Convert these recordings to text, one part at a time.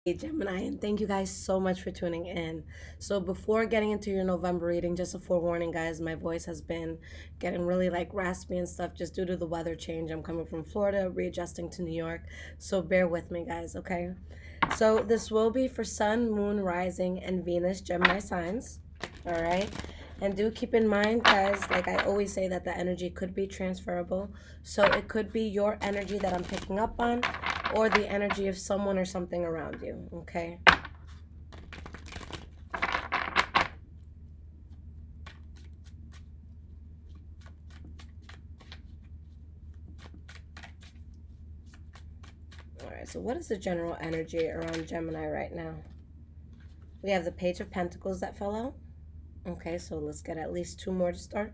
Hey Gemini, and thank you guys so much for tuning in. So before getting into your November reading, just a forewarning, guys, my voice has been getting really like raspy and stuff just due to the weather change. I'm coming from Florida, readjusting to New York, so bear with me, guys, okay? So this will be for Sun, Moon, Rising, and Venus Gemini signs, all right? And do keep in mind, guys, like I always say, that the energy could be transferable. So it could be your energy that I'm picking up on, or the energy of someone or something around you, okay? All right, so what is the general energy around Gemini right now? We have the Page of Pentacles that fell out. Okay, so let's get at least two more to start.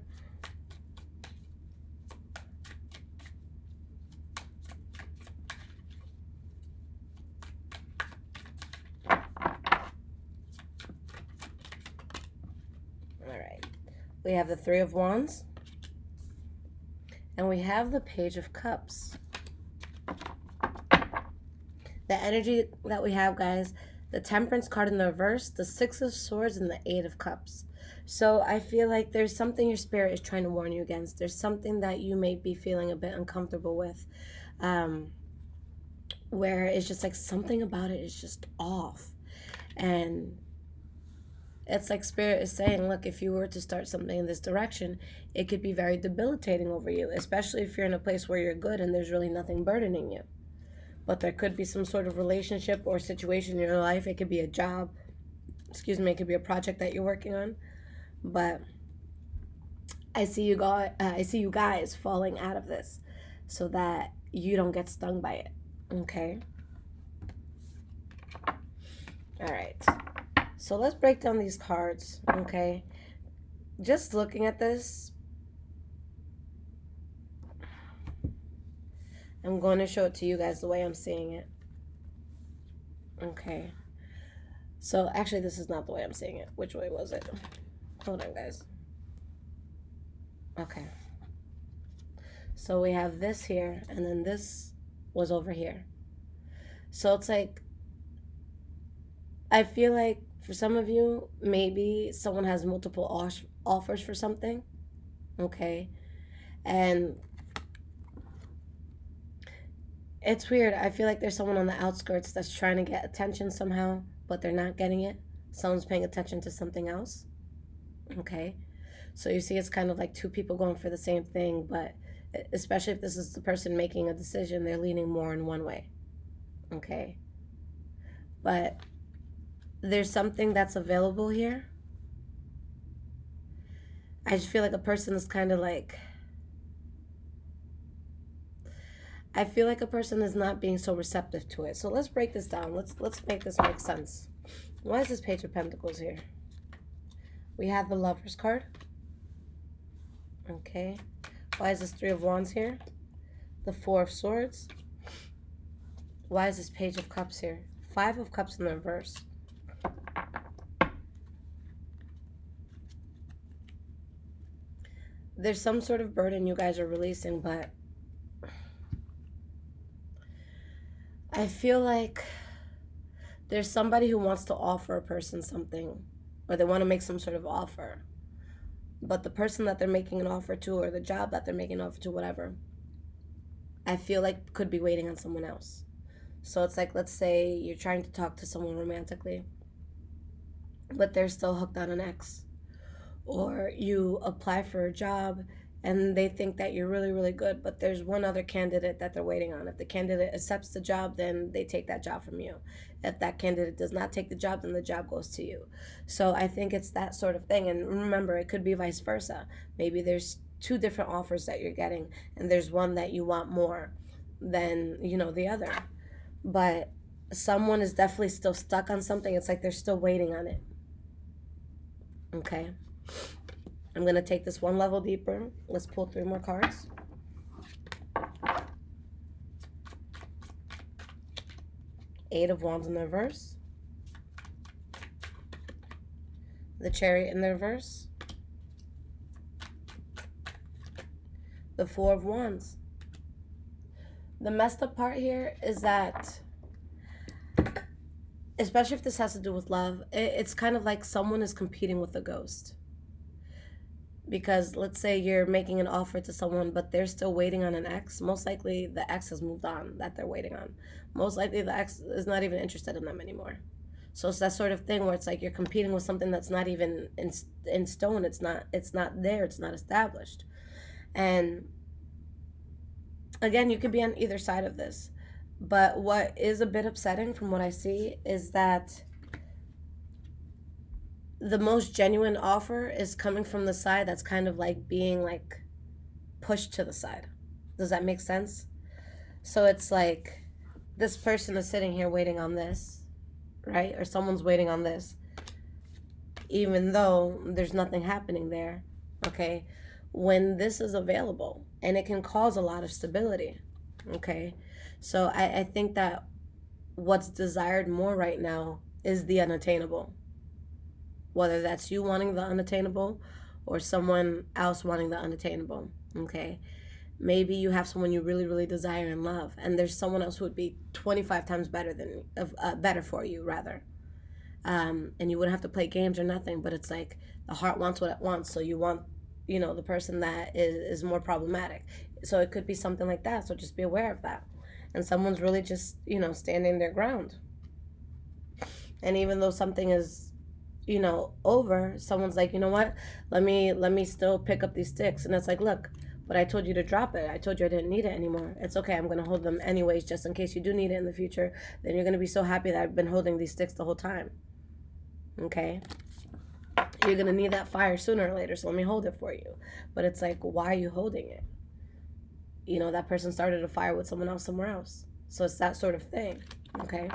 All right, we have the Three of Wands. And we have the Page of Cups. The energy that we have, guys, the Temperance card in the reverse, the Six of Swords, and the Eight of Cups. So I feel like there's something your spirit is trying to warn you against. There's something that you may be feeling a bit uncomfortable with, where it's just like something about it is just off. And it's like spirit is saying, look, if you were to start something in this direction, it could be very debilitating over you, especially if you're in a place where you're good and there's really nothing burdening you. But there could be some sort of relationship or situation in your life. It could be a job, it could be a project that you're working on. But I see you guys falling out of this so that you don't get stung by it. Okay? All right. So let's break down these cards, okay? Just looking at this, I'm going to show it to you guys the way I'm seeing it. Okay. So actually, this is not the way I'm seeing it. Which way was it? Hold on, guys. Okay. So we have this here, and then this was over here. So it's like, I feel like for some of you, maybe someone has multiple offers for something, okay? And it's weird. I feel like there's someone on the outskirts that's trying to get attention somehow, but they're not getting it. Someone's paying attention to something else, okay? So you see, it's kind of like two people going for the same thing, but especially if this is the person making a decision, they're leaning more in one way, okay? But there's something that's available here. I just feel like a person is kind of like, I feel like a person is not being so receptive to it. So let's break this down. Let's make this make sense. Why is this Page of Pentacles here? We have the Lover's card. Okay. Why is this Three of Wands here? The Four of Swords. Why is this Page of Cups here? Five of Cups in the reverse. There's some sort of burden you guys are releasing, but I feel like there's somebody who wants to offer a person something, or they want to make some sort of offer. But the person that they're making an offer to, or the job that they're making an offer to, whatever, I feel like could be waiting on someone else. So it's like, let's say you're trying to talk to someone romantically, but they're still hooked on an ex. Or you apply for a job and they think that you're really, really good, but there's one other candidate that they're waiting on. If the candidate accepts the job, then they take that job from you. If that candidate does not take the job, then the job goes to you. So I think it's that sort of thing. And remember, it could be vice versa. Maybe there's two different offers that you're getting, and there's one that you want more than, the other. But someone is definitely still stuck on something. It's like they're still waiting on it. Okay? I'm going to take this one level deeper. Let's pull three more cards. Eight of Wands in the reverse. The Chariot in the reverse. The Four of Wands. The messed up part here is that especially if this has to do with love, it's kind of like someone is competing with a ghost. Because let's say you're making an offer to someone, but they're still waiting on an ex. Most likely the ex has moved on that they're waiting on. Most likely the ex is not even interested in them anymore. So it's that sort of thing where it's like you're competing with something that's not even in stone. It's not there. It's not established. And again, you could be on either side of this. But what is a bit upsetting from what I see is that the most genuine offer is coming from the side that's kind of like being like pushed to the side. Does that make sense? So it's like this person is sitting here waiting on this, right? Or someone's waiting on this, even though there's nothing happening there, okay? When this is available, and it can cause a lot of stability, okay? So I think that what's desired more right now is the unattainable. Whether that's you wanting the unattainable or someone else wanting the unattainable, okay? Maybe you have someone you really, really desire and love, and there's someone else who would be 25 times better better for you, rather. And you wouldn't have to play games or nothing, but it's like the heart wants what it wants, so you want, the person that is more problematic. So it could be something like that, so just be aware of that. And someone's really just, standing their ground. And even though something is over, someone's like, you know what, let me still pick up these sticks. And it's like, look, but I told you to drop it. I told you I didn't need it anymore. It's okay, I'm going to hold them anyways, just in case you do need it in the future. Then you're going to be so happy that I've been holding these sticks the whole time. Okay? You're going to need that fire sooner or later, so let me hold it for you. But it's like, why are you holding it? That person started a fire with someone else somewhere else. So it's that sort of thing. Okay?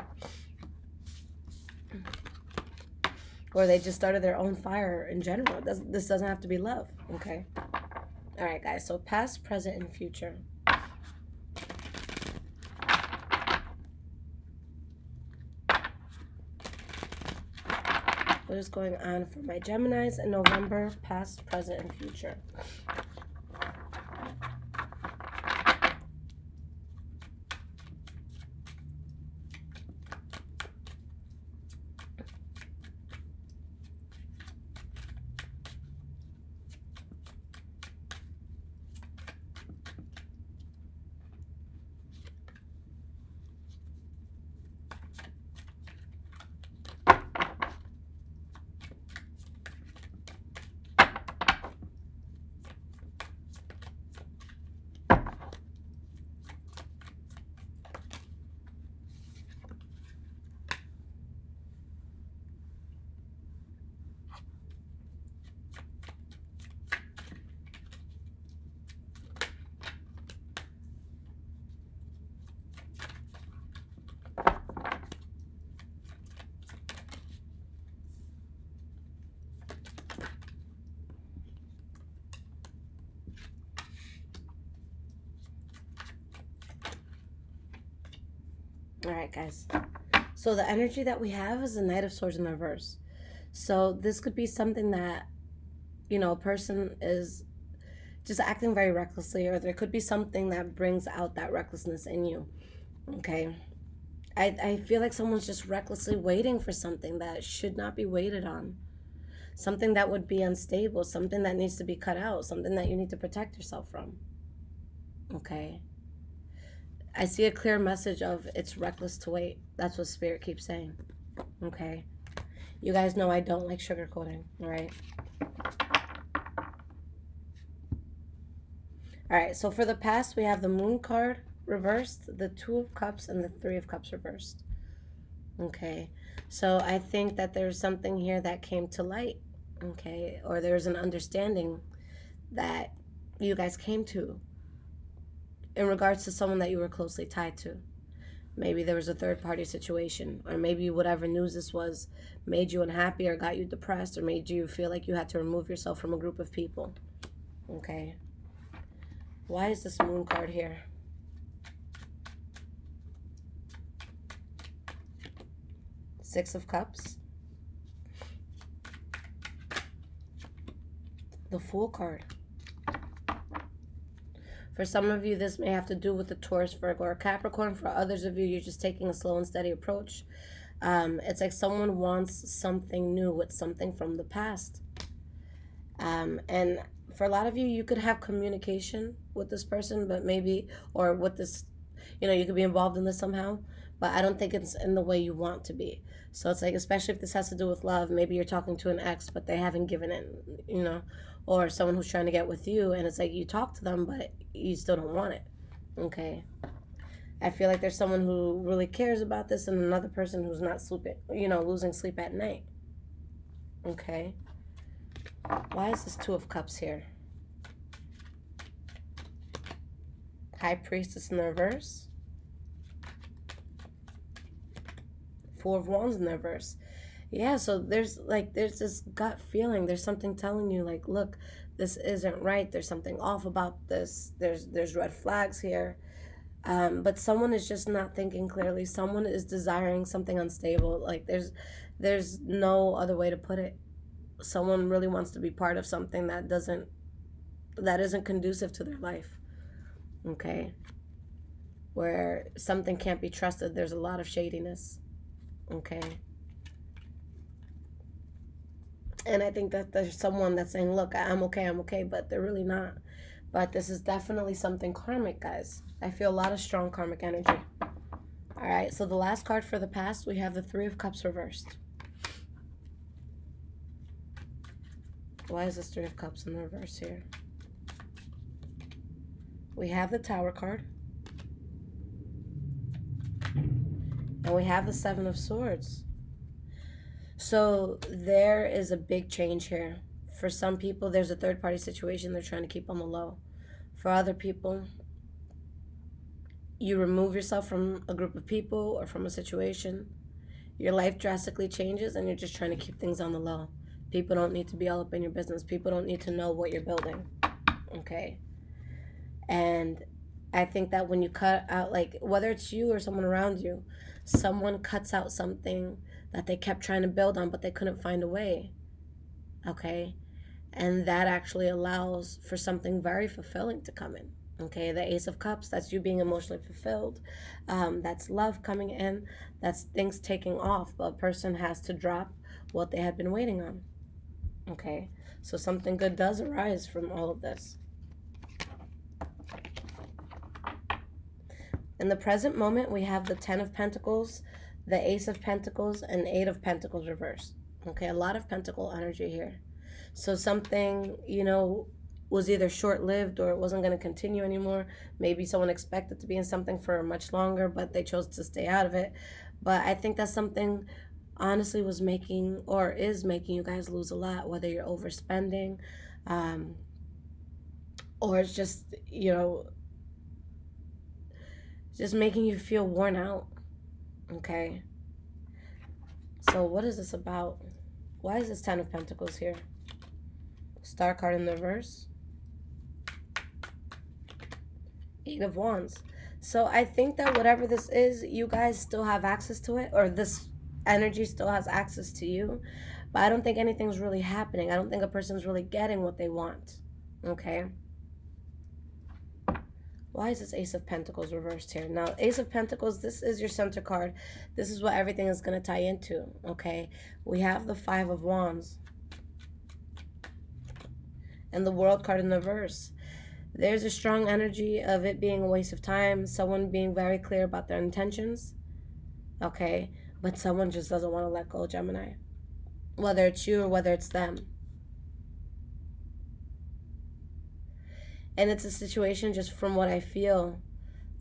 Or they just started their own fire in general. This doesn't have to be love, okay? All right, guys, so past, present, and future. What is going on for my Geminis in November, past, present, and future? All right, guys. So the energy that we have is the Knight of Swords in reverse. So this could be something that, a person is just acting very recklessly, or there could be something that brings out that recklessness in you. Okay? I feel like someone's just recklessly waiting for something that should not be waited on. Something that would be unstable, something that needs to be cut out, something that you need to protect yourself from. Okay? I see a clear message of it's reckless to wait. That's what Spirit keeps saying. Okay? You guys know I don't like sugarcoating, all right? All right, so for the past, we have the Moon card reversed, the Two of Cups, and the Three of Cups reversed. Okay, so I think that there's something here that came to light, okay? Or there's an understanding that you guys came to in regards to someone that you were closely tied to. Maybe there was a third-party situation, or maybe whatever news this was made you unhappy or got you depressed or made you feel like you had to remove yourself from a group of people. Okay. Why is this Moon card here? Six of Cups. The Fool card. For some of you, this may have to do with the Taurus, Virgo, or Capricorn. For others of you, you're just taking a slow and steady approach. It's like someone wants something new with something from the past. And for a lot of you, you could have communication with this person, but maybe, or with this, you could be involved in this somehow, but I don't think it's in the way you want to be. So it's like, especially if this has to do with love, maybe you're talking to an ex, but they haven't given in, or someone who's trying to get with you, and it's like you talk to them, but you still don't want it. Okay. I feel like there's someone who really cares about this and another person who's not sleeping, losing sleep at night. Okay. Why is this Two of Cups here? High Priestess in the reverse. Four of Wands in the reverse. Yeah, so there's this gut feeling. There's something telling you, like, look, this isn't right. There's something off about this. There's red flags here. But someone is just not thinking clearly. Someone is desiring something unstable. Like, there's no other way to put it. Someone really wants to be part of something that isn't conducive to their life. Okay. Where something can't be trusted. There's a lot of shadiness. Okay. And I think that there's someone that's saying, look, I'm okay, but they're really not. But this is definitely something karmic, guys. I feel a lot of strong karmic energy. All right, so the last card for the past, we have the Three of Cups reversed. Why is this Three of Cups in the reverse here? We have the Tower card. And we have the Seven of Swords. So there is a big change here. For some people, there's a third-party situation they're trying to keep on the low. For other people, you remove yourself from a group of people or from a situation. Your life drastically changes and you're just trying to keep things on the low. People don't need to be all up in your business. People don't need to know what you're building. Okay? And I think that when you cut out, like, whether it's you or someone around you, someone cuts out something that they kept trying to build on, but they couldn't find a way. Okay? And that actually allows for something very fulfilling to come in. Okay? The Ace of Cups, that's you being emotionally fulfilled. That's love coming in. That's things taking off. But a person has to drop what they had been waiting on. Okay? So something good does arise from all of this. In the present moment, we have the Ten of Pentacles, the Ace of Pentacles, and Eight of Pentacles reversed. Okay, a lot of pentacle energy here. So something, was either short-lived or it wasn't going to continue anymore. Maybe someone expected to be in something for much longer, but they chose to stay out of it. But I think that something honestly was making or is making you guys lose a lot, whether you're overspending or it's just, just making you feel worn out. Okay. So what is this about? Why is this Ten of Pentacles here? Star card in the reverse. Eight of Wands. So I think that whatever this is, you guys still have access to it, or this energy still has access to you. But I don't think anything's really happening. I don't think a person's really getting what they want. Okay. Why is this Ace of Pentacles reversed here? Now, Ace of Pentacles, this is your center card. This is what everything is going to tie into, okay? We have the Five of Wands. And the World card in the reverse. There's a strong energy of it being a waste of time. Someone being very clear about their intentions, okay? But someone just doesn't want to let go, Gemini. Whether it's you or whether it's them. And it's a situation, just from what I feel,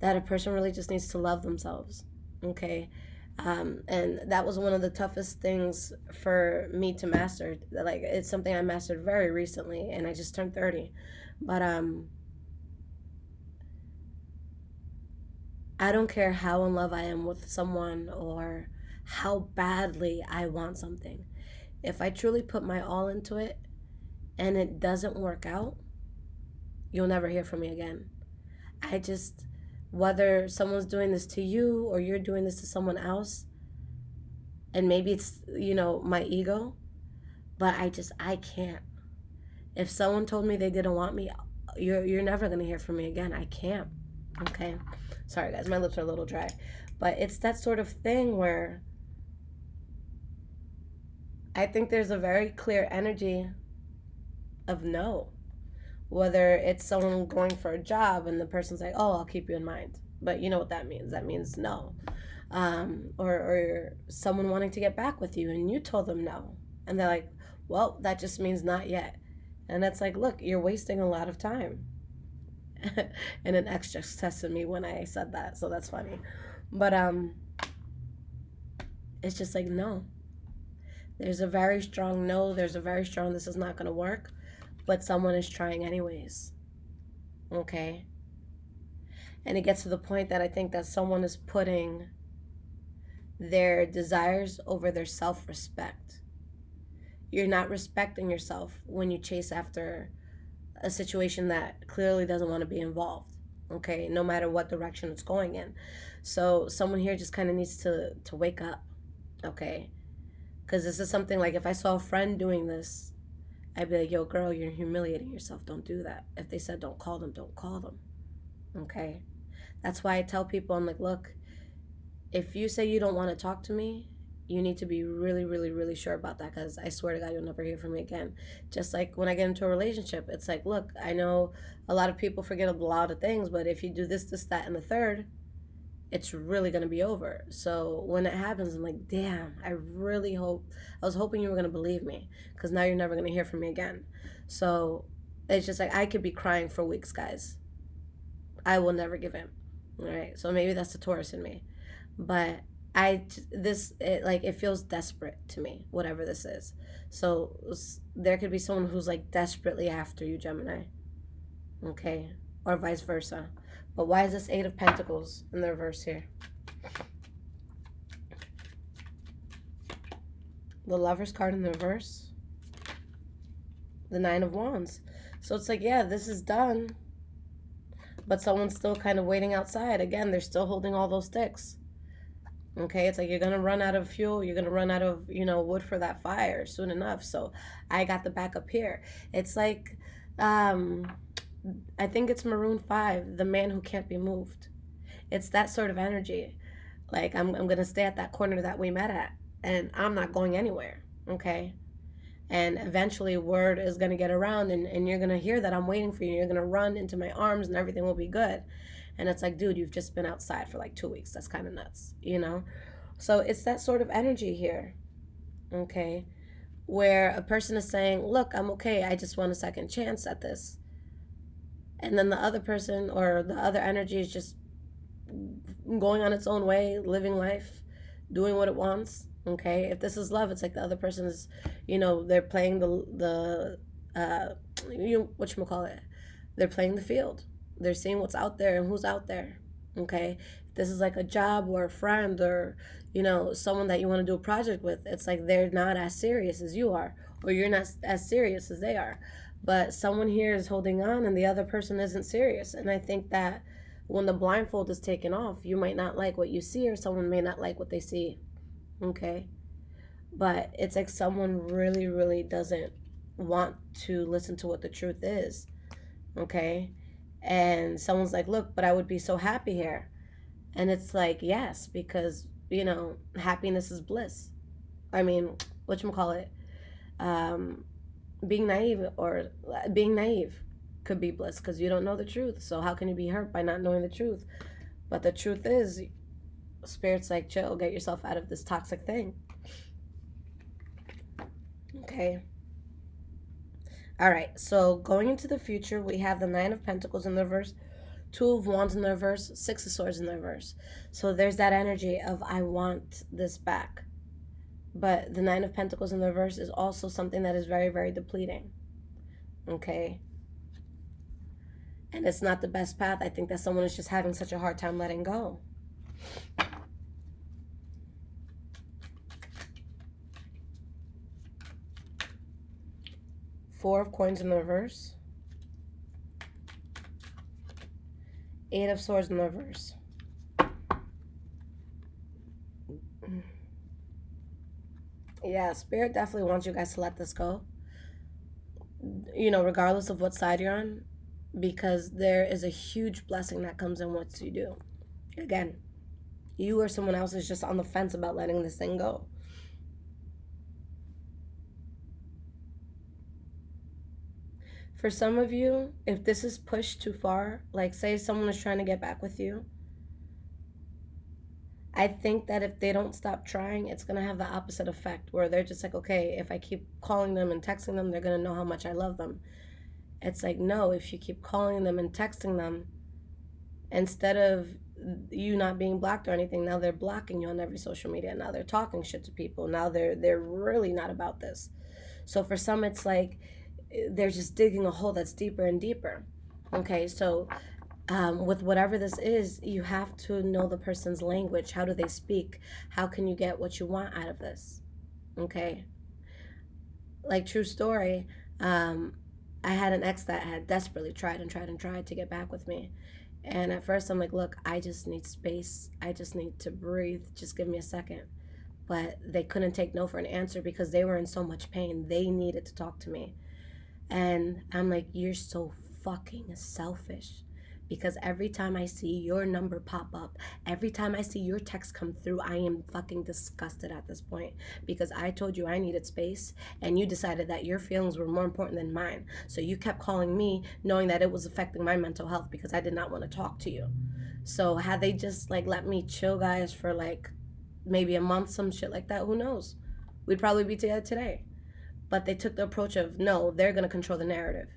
that a person really just needs to love themselves, okay? And that was one of the toughest things for me to master. Like, it's something I mastered very recently, and I just turned 30. But I don't care how in love I am with someone or how badly I want something. If I truly put my all into it and it doesn't work out, you'll never hear from me again. Whether someone's doing this to you or you're doing this to someone else, and maybe it's, my ego, but I can't. If someone told me they didn't want me, you're never going to hear from me again. I can't. Okay? Sorry, guys, my lips are a little dry. But it's that sort of thing where I think there's a very clear energy of no. Whether it's someone going for a job and the person's like, oh, I'll keep you in mind. But you know what that means? That means no. Or someone wanting to get back with you and you told them no. And they're like, well, that just means not yet. And it's like, look, you're wasting a lot of time. And an ex just tested me when I said that, so that's funny. But it's just like, no. There's a very strong no. There's a very strong this is not going to work. But someone is trying anyways. Okay? And it gets to the point that I think that someone is putting their desires over their self-respect. You're not respecting yourself when you chase after a situation that clearly doesn't want to be involved. Okay? No matter what direction it's going in. So someone here just kind of needs to wake up. Okay? Because this is something like if I saw a friend doing this, I'd be like, yo, girl, you're humiliating yourself. Don't do that. If they said don't call them, don't call them. Okay? That's why I tell people, I'm like, look, if you say you don't want to talk to me, you need to be really, really, really sure about that, because I swear to God, you'll never hear from me again. Just like when I get into a relationship, it's like, look, I know a lot of people forget a lot of things, but if you do this, that, and the third, it's really going to be over. So when it happens, I'm like, damn, I was hoping you were going to believe me, because now you're never going to hear from me again. So it's just like, I could be crying for weeks, guys. I will never give in. All right. So maybe that's the Taurus in me. But it feels desperate to me, whatever this is. So there could be someone who's like desperately after you, Gemini. Okay. Or vice versa. But why is this Eight of Pentacles in the reverse here? The Lover's card in the reverse. The Nine of Wands. So it's like, yeah, this is done. But someone's still kind of waiting outside. Again, they're still holding all those sticks. Okay, it's like you're going to run out of fuel. You're going to run out of, wood for that fire soon enough. So I got the backup here. It's like, I think it's Maroon 5, the man who can't be moved. It's that sort of energy. Like, I'm going to stay at that corner that we met at, and I'm not going anywhere, okay? And eventually word is going to get around, and you're going to hear that I'm waiting for you. You're going to run into my arms, and everything will be good. And it's like, dude, you've just been outside for like 2 weeks. That's kind of nuts, So it's that sort of energy here, okay? Where a person is saying, look, I'm okay. I just want a second chance at this. And then the other person or the other energy is just going on its own way, living life, doing what it wants. Okay, if this is love, it's like the other person is, they're playing whatchamacallit, they're playing the field. They're seeing what's out there and who's out there. Okay, if this is like a job or a friend or someone that you want to do a project with, it's like they're not as serious as you are, or you're not as serious as they are. But someone here is holding on and the other person isn't serious. And I think that when the blindfold is taken off, you might not like what you see, or someone may not like what they see. Okay? But it's like someone really, really doesn't want to listen to what the truth is. Okay? And someone's like, look, but I would be so happy here. And it's like, yes, because, happiness is bliss. I mean, whatchamacallit? Being naive could be bliss, because you don't know the truth. So how can you be hurt by not knowing the truth? But the truth is, Spirit's like, chill, get yourself out of this toxic thing. Okay. All right. So going into the future, we have the Nine of Pentacles in the reverse, Two of Wands in the reverse, Six of Swords in the reverse. So there's that energy of, I want this back. But the Nine of Pentacles in the reverse is also something that is very, very depleting. Okay? And it's not the best path. I think that someone is just having such a hard time letting go. Four of Coins in the reverse. Eight of Swords in the reverse. Yeah, Spirit definitely wants you guys to let this go. Regardless of what side you're on. Because there is a huge blessing that comes in once you do. Again, you or someone else is just on the fence about letting this thing go. For some of you, if this is pushed too far, like say someone is trying to get back with you, I think that if they don't stop trying, it's going to have the opposite effect where they're just like, okay, if I keep calling them and texting them, they're going to know how much I love them. It's like, no, if you keep calling them and texting them, instead of you not being blocked or anything, now they're blocking you on every social media. Now they're talking shit to people. Now they're really not about this. So for some, it's like they're just digging a hole that's deeper and deeper. Okay, so with whatever this is, you have to know the person's language. How do they speak? How can you get what you want out of this? Okay, like true story. I had an ex that had desperately tried and tried and tried to get back with me. And at first, I'm like, look, I just need space. I just need to breathe. Just give me a second. But they couldn't take no for an answer because they were in so much pain. They needed to talk to me. And I'm like, you're so fucking selfish. Because every time I see your number pop up, every time I see your text come through, I am fucking disgusted at this point. Because I told you I needed space, and you decided that your feelings were more important than mine. So you kept calling me knowing that it was affecting my mental health because I did not want to talk to you. So had they just like let me chill, guys, for like maybe a month, some shit like that, who knows? We'd probably be together today. But they took the approach of, no, they're going to control the narrative.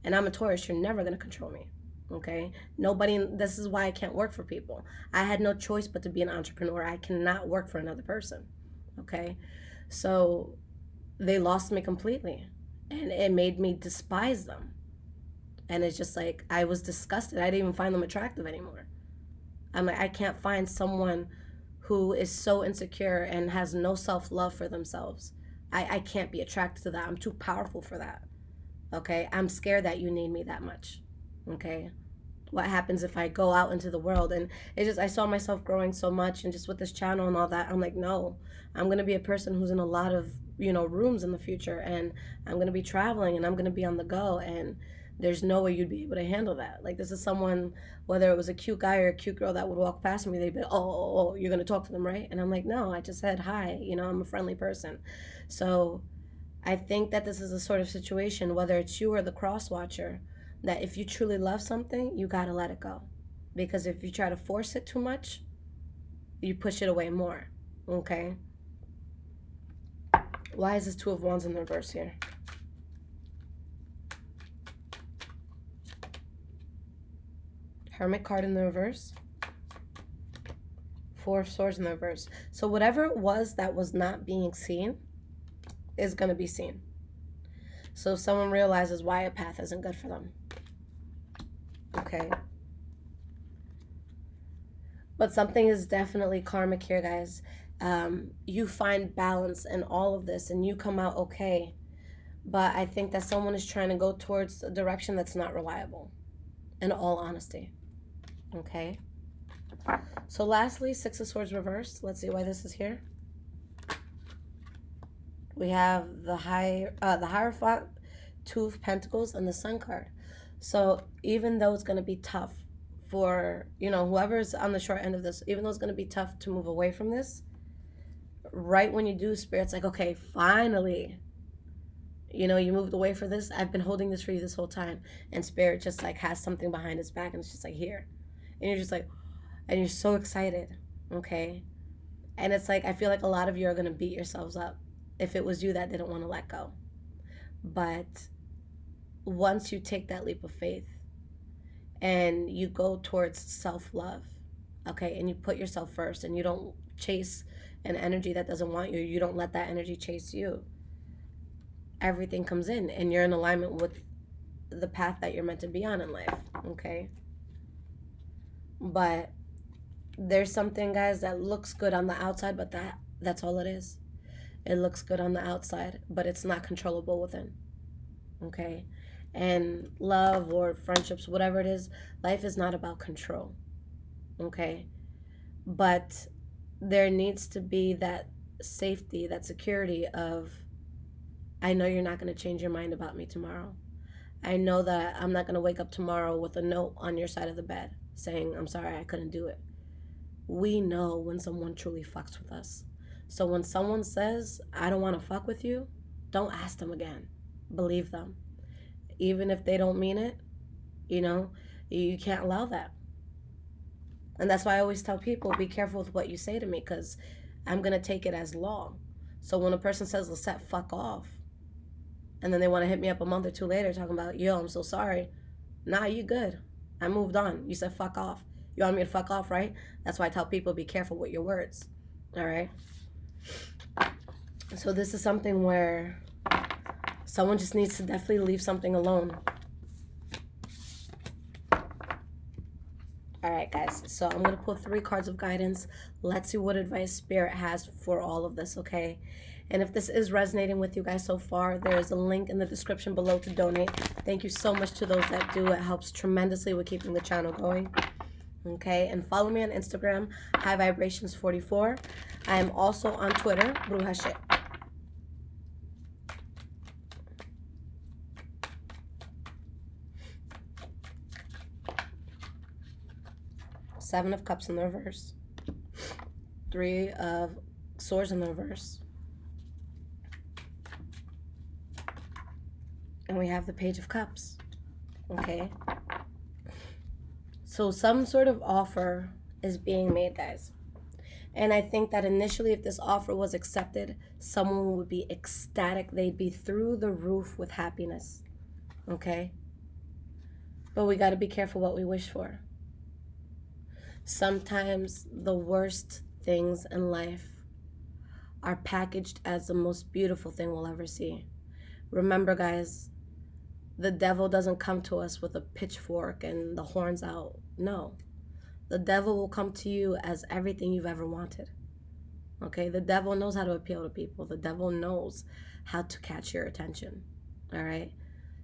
And I'm a Taurus, you're never going to control me. Okay? Nobody, this is why I can't work for people. I had no choice but to be an entrepreneur. I cannot work for another person. Okay? So they lost me completely. And it made me despise them. And it's just like, I was disgusted. I didn't even find them attractive anymore. I'm like, I can't find someone who is so insecure and has no self-love for themselves. I can't be attracted to that. I'm too powerful for that. Okay? I'm scared that you need me that much. Okay? What happens if I go out into the world? And it's just, I saw myself growing so much, and just with this channel and all that, I'm like, no, I'm going to be a person who's in a lot of, rooms in the future, and I'm going to be traveling, and I'm going to be on the go, and there's no way you'd be able to handle that. Like, this is someone, whether it was a cute guy or a cute girl that would walk past me, they'd be, oh, you're going to talk to them, right? And I'm like, no, I just said hi. I'm a friendly person. So I think that this is a sort of situation, whether it's you or the cross watcher, that if you truly love something, you got to let it go. Because if you try to force it too much, you push it away more. Okay? Why is this Two of Wands in the reverse here? Hermit card in the reverse. Four of Swords in the reverse. So whatever it was that was not being seen is going to be seen. So if someone realizes why a path isn't good for them. Okay. But something is definitely karmic here, guys. You find balance in all of this and you come out okay. But I think that someone is trying to go towards a direction that's not reliable, in all honesty. Okay. So lastly, Six of Swords reversed. Let's see why this is here. We have the Hierophant, Two of Pentacles, and the Sun card. So even though it's going to be tough for, whoever's on the short end of this, even though it's going to be tough to move away from this, right when you do, Spirit's like, okay, finally, you moved away for this. I've been holding this for you this whole time. And Spirit just like has something behind its back, and it's just like, here. And you're just like, and you're so excited, okay? And it's like, I feel like a lot of you are going to beat yourselves up if it was you that didn't want to let go. But once you take that leap of faith and you go towards self-love, okay, and you put yourself first and you don't chase an energy that doesn't want you, you don't let that energy chase you, everything comes in and you're in alignment with the path that you're meant to be on in life, okay? But there's something, guys, that looks good on the outside, but that's all it is. It looks good on the outside, but it's not controllable within, okay? And love or friendships, whatever it is, life is not about control, okay? But there needs to be that safety, that security of, I know you're not going to change your mind about me tomorrow. I know that I'm not going to wake up tomorrow with a note on your side of the bed saying, I'm sorry, I couldn't do it. We know when someone truly fucks with us. So when someone says, I don't want to fuck with you, don't ask them again. Believe them. even if they don't mean it, you can't allow that. And that's why I always tell people, be careful with what you say to me, because I'm going to take it as law. So when a person says, Lisette, fuck off, and then they want to hit me up a month or two later talking about, yo, I'm so sorry. Nah, you good. I moved on. You said fuck off. You want me to fuck off, right? That's why I tell people, be careful with your words. All right? So this is something where someone just needs to definitely leave something alone. All right, guys. So I'm going to pull 3 cards of guidance. Let's see what advice Spirit has for all of this, okay? And if this is resonating with you guys so far, there is a link in the description below to donate. Thank you so much to those that do. It helps tremendously with keeping the channel going. Okay, and follow me on Instagram, High Vibrations 44. I am also on Twitter, Bruja Shit. Seven of Cups in the reverse. 3 of Swords in the reverse. And we have the Page of Cups. Okay. So some sort of offer is being made, guys. And I think that initially, if this offer was accepted, someone would be ecstatic. They'd be through the roof with happiness. Okay? But we got to be careful what we wish for. Sometimes the worst things in life are packaged as the most beautiful thing we'll ever see. Remember, guys, the devil doesn't come to us with a pitchfork and the horns out. No. The devil will come to you as everything you've ever wanted. Okay? The devil knows how to appeal to people. The devil knows how to catch your attention. All right?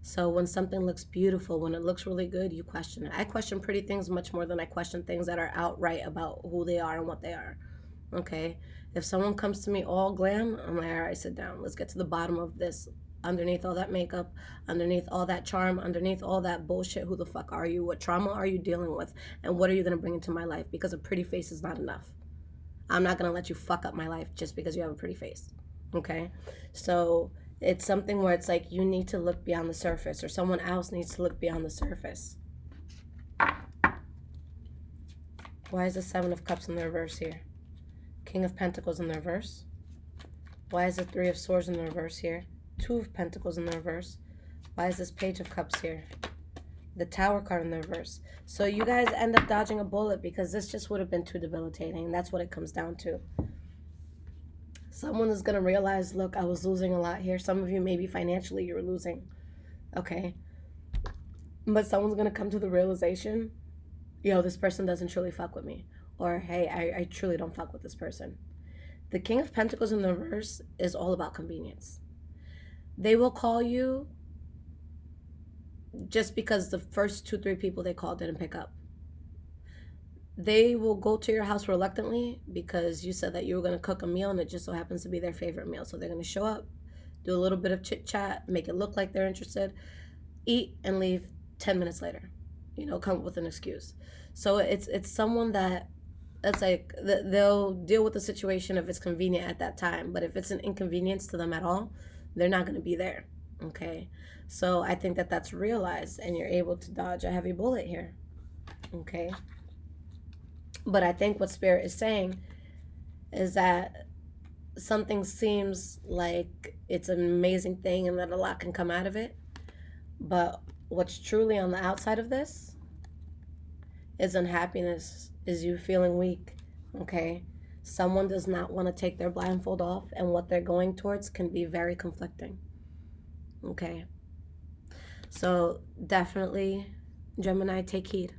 So when something looks beautiful, when it looks really good, you question it. I question pretty things much more than I question things that are outright about who they are and what they are. Okay? If someone comes to me all glam, I'm like, all right, sit down. Let's get to the bottom of this. Underneath all that makeup, underneath all that charm, underneath all that bullshit, who the fuck are you? What trauma are you dealing with? And what are you going to bring into my life? Because a pretty face is not enough. I'm not going to let you fuck up my life just because you have a pretty face. Okay? So it's something where it's like you need to look beyond the surface, or someone else needs to look beyond the surface. Why is the 7 of Cups in the reverse here? King of Pentacles in the reverse. Why is the 3 of Swords in the reverse here? 2 of Pentacles in the reverse. Why is this Page of Cups here? The Tower card in the reverse. So you guys end up dodging a bullet because this just would have been too debilitating. That's what it comes down to. Someone is going to realize, look, I was losing a lot here. Some of you, maybe financially, you're losing. Okay? But someone's going to come to the realization, yo, this person doesn't truly fuck with me. Or, hey, I truly don't fuck with this person. The King of Pentacles in the reverse is all about convenience. They will call you just because the first 2-3 people they called didn't pick up. They will go to your house reluctantly because you said that you were going to cook a meal and it just so happens to be their favorite meal. So they're going to show up, do a little bit of chit chat, make it look like they're interested, eat, and leave 10 minutes later. Come up with an excuse. So it's someone that's like, they'll deal with the situation if it's convenient at that time. But if it's an inconvenience to them at all, they're not going to be there. Okay? So I think that that's realized and you're able to dodge a heavy bullet here. Okay? But I think what Spirit is saying is that something seems like it's an amazing thing and that a lot can come out of it. But what's truly on the outside of this is unhappiness, is you feeling weak. Okay? Someone does not want to take their blindfold off, and what they're going towards can be very conflicting. Okay? So definitely, Gemini, take heed.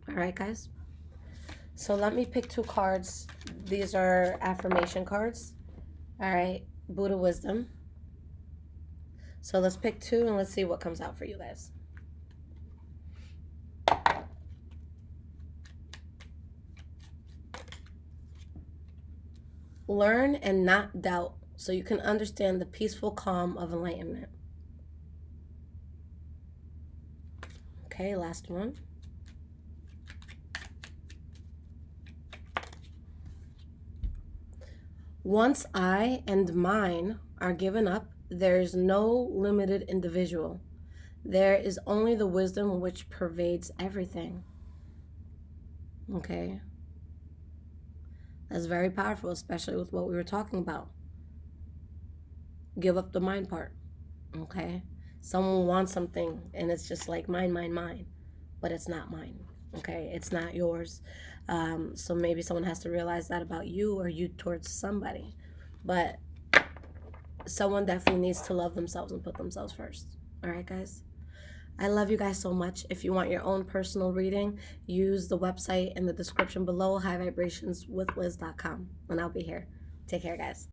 All right, guys? So let me pick 2 cards. These are affirmation cards. All right? Buddha Wisdom. So let's pick 2 and let's see what comes out for you guys. Learn and not doubt so you can understand the peaceful calm of enlightenment. Okay, last one. Once I and mine are given up, there is no limited individual. There is only the wisdom which pervades everything. Okay? That's very powerful, especially with what we were talking about. Give up the mind part. Okay? Someone wants something and it's just like mine, mine, mine. But it's not mine. Okay? It's not yours. So maybe someone has to realize that about you, or you towards somebody. But someone definitely needs to love themselves and put themselves first. All right, guys? I love you guys so much. If you want your own personal reading, use the website in the description below, highvibrationswithliz.com, and I'll be here. Take care, guys.